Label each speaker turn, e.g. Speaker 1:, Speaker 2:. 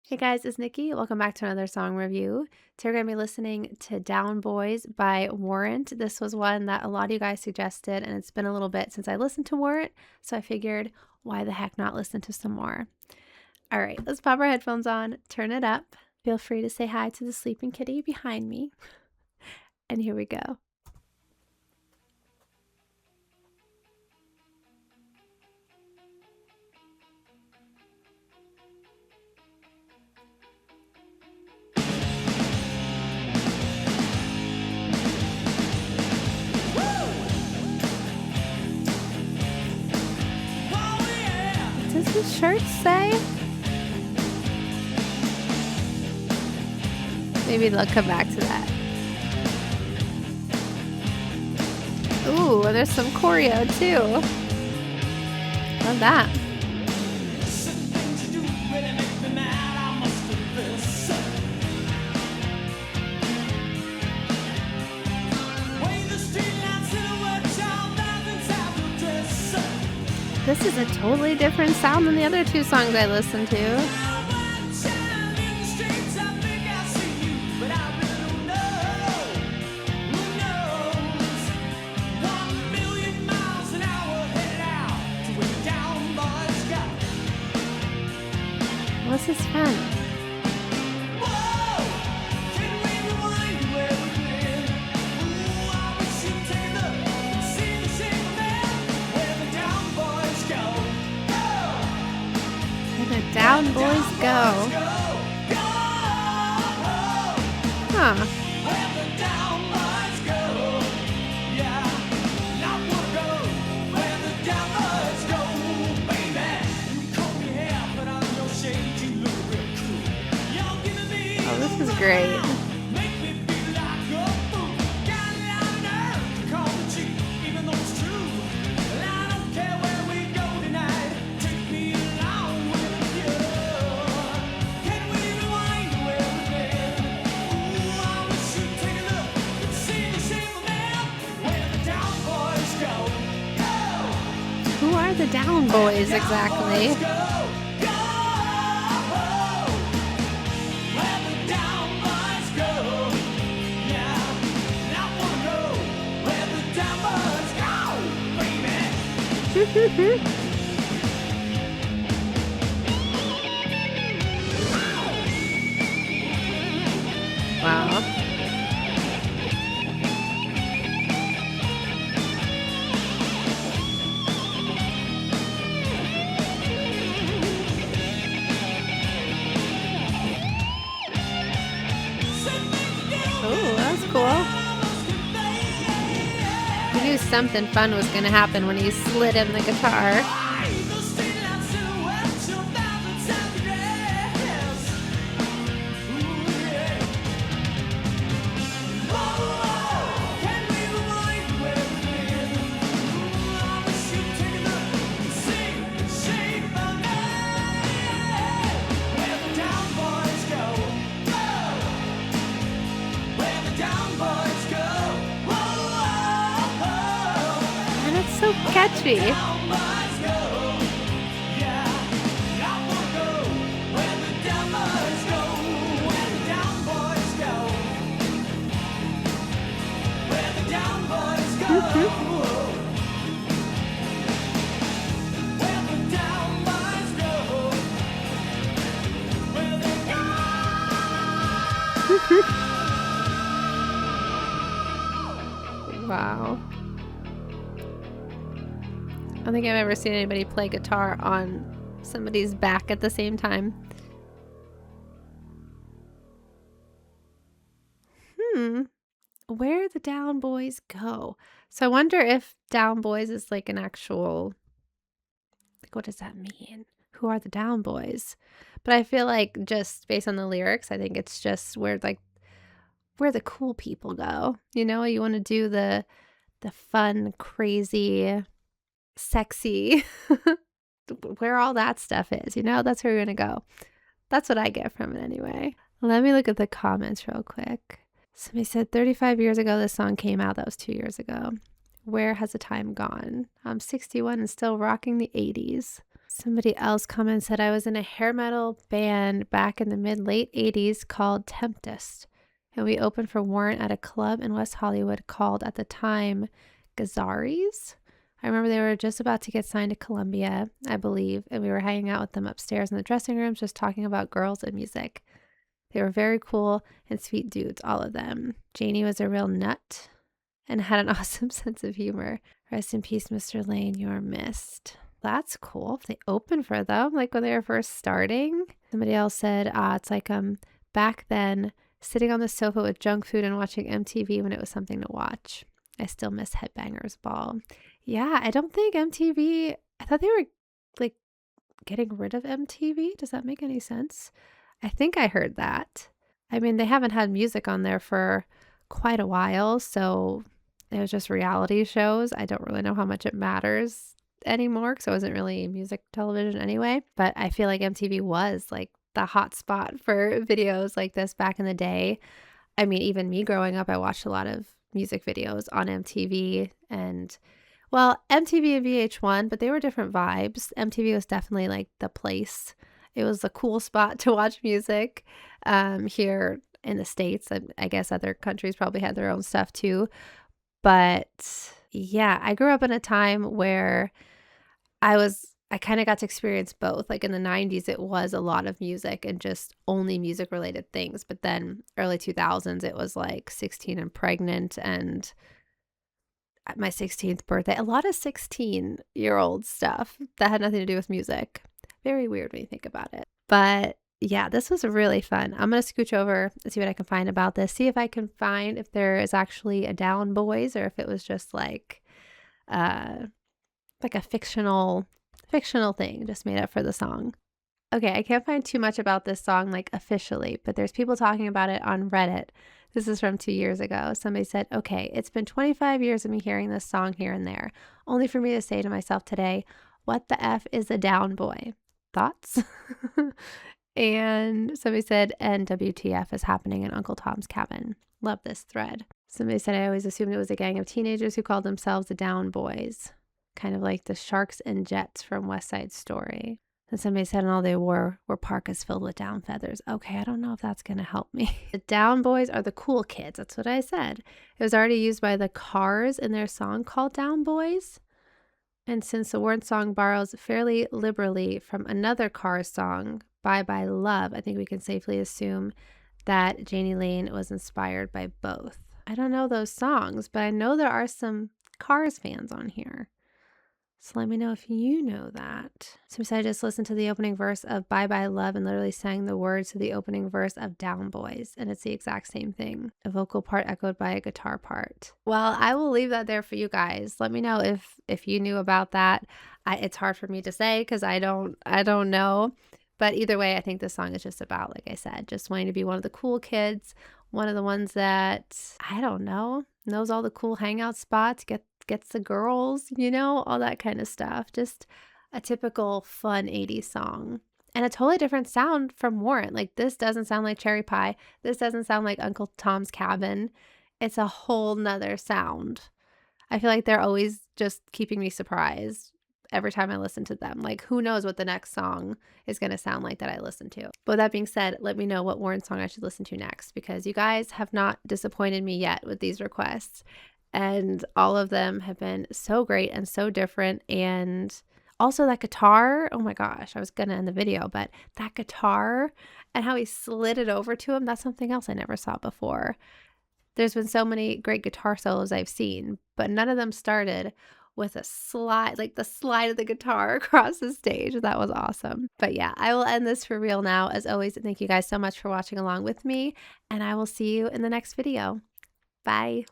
Speaker 1: Hey guys, it's Nikki. Welcome back to another song review. Today we're going to be listening to Down Boys by Warrant. This was one that a lot of you guys suggested, and it's been a little bit since I listened to Warrant, so I figured, why the heck not listen to some more? All right, let's pop our headphones on, turn it up. Feel free to say hi to the sleeping kitty behind me. And here we go. What does his shirt say? Maybe they'll come back to that. Ooh, there's some choreo too. Love that. This is a totally different sound than the other two songs I listened to. What's this from? Where the down boys go. Huh. Oh, this is great. Who are the Down Boys exactly? Wow. Oh, that's cool. He knew something fun was going to happen when he slid him the guitar. And it's so catchy. Wow. I don't think I've ever seen anybody play guitar on somebody's back at the same time. Where the Down Boys go? So I wonder if Down Boys is like an actual, like, what does that mean? Who are the Down Boys? But I feel like just based on the lyrics, I think it's just where the cool people go. You know, you want to do the fun, crazy, sexy, where all that stuff is, you know, that's where you're gonna go. That's what I get from it anyway. Let me look at the comments real quick. Somebody said 35 years ago this song came out. That was 2 years ago. Where has the time gone? I'm 61 and still rocking the 80s. Somebody else commented, said, I was in a hair metal band back in the late 80s called Tempest, and we opened for Warrant at a club in West Hollywood called, at the time, Gazzari's. I remember they were just about to get signed to Columbia, I believe, and we were hanging out with them upstairs in the dressing rooms just talking about girls and music. They were very cool and sweet dudes, all of them. Janie was a real nut and had an awesome sense of humor. Rest in peace, Mr. Lane. You're missed. That's cool. If they open for them, like when they were first starting. Somebody else said, it's like back then, sitting on the sofa with junk food and watching MTV when it was something to watch. I still miss Headbangers Ball. Yeah, I don't think MTV, I thought they were like getting rid of MTV. Does that make any sense? I think I heard that. I mean, they haven't had music on there for quite a while, so it was just reality shows. I don't really know how much it matters anymore because it wasn't really music television anyway. But I feel like MTV was like the hot spot for videos like this back in the day. I mean, even me growing up, I watched a lot of music videos on MTV and, well, MTV and VH1, but they were different vibes. MTV was definitely like the place. It was a cool spot to watch music here in the States. I guess other countries probably had their own stuff too. But yeah, I grew up in a time where I kind of got to experience both. Like in the 90s, it was a lot of music and just only music related things. But then early 2000s, it was like 16 and pregnant and my 16th birthday. A lot of 16-year-old stuff that had nothing to do with music. Very weird when you think about it. But yeah, this was really fun. I'm going to scooch over and see what I can find about this. See if I can find if there is actually a Down Boys or if it was just like a fictional thing just made up for the song. Okay, I can't find too much about this song like officially, but there's people talking about it on Reddit. This is from 2 years ago. Somebody said, okay, it's been 25 years of me hearing this song here and there, only for me to say to myself today, what the F is a down boy? Thoughts? And somebody said, and WTF is happening in Uncle Tom's Cabin. Love this thread. Somebody said, I always assumed it was a gang of teenagers who called themselves the Down Boys, kind of like the Sharks and Jets from West Side Story. And somebody said, and all they wore were parkas filled with down feathers. Okay, I don't know if that's going to help me. The Down Boys are the cool kids. That's what I said. It was already used by the Cars in their song called Down Boys. And since the Warrant song borrows fairly liberally from another Cars song, Bye Bye Love, I think we can safely assume that Janie Lane was inspired by both. I don't know those songs, but I know there are some Cars fans on here. So let me know if you know that. So I just listened to the opening verse of Bye Bye Love and literally sang the words to the opening verse of Down Boys. And it's the exact same thing. A vocal part echoed by a guitar part. Well, I will leave that there for you guys. Let me know if you knew about that. It's hard for me to say because I don't know. But either way, I think this song is just about, like I said, just wanting to be one of the cool kids. One of the ones that, I don't know, knows all the cool hangout spots, gets the girls, all that kind of stuff. Just a typical fun 80s song. And a totally different sound from Warrant. Like this doesn't sound like Cherry Pie. This doesn't sound like Uncle Tom's Cabin. It's a whole nother sound. I feel like they're always just keeping me surprised every time I listen to them. Like who knows what the next song is going to sound like that I listen to. But with that being said, let me know what Warrant song I should listen to next because you guys have not disappointed me yet with these requests. And all of them have been so great and so different. And also that guitar, oh my gosh, I was going to end the video, but that guitar and how he slid it over to him, that's something else I never saw before. There's been so many great guitar solos I've seen, but none of them started with a slide, like the slide of the guitar across the stage. That was awesome. But yeah, I will end this for real now. As always, thank you guys so much for watching along with me, and I will see you in the next video. Bye.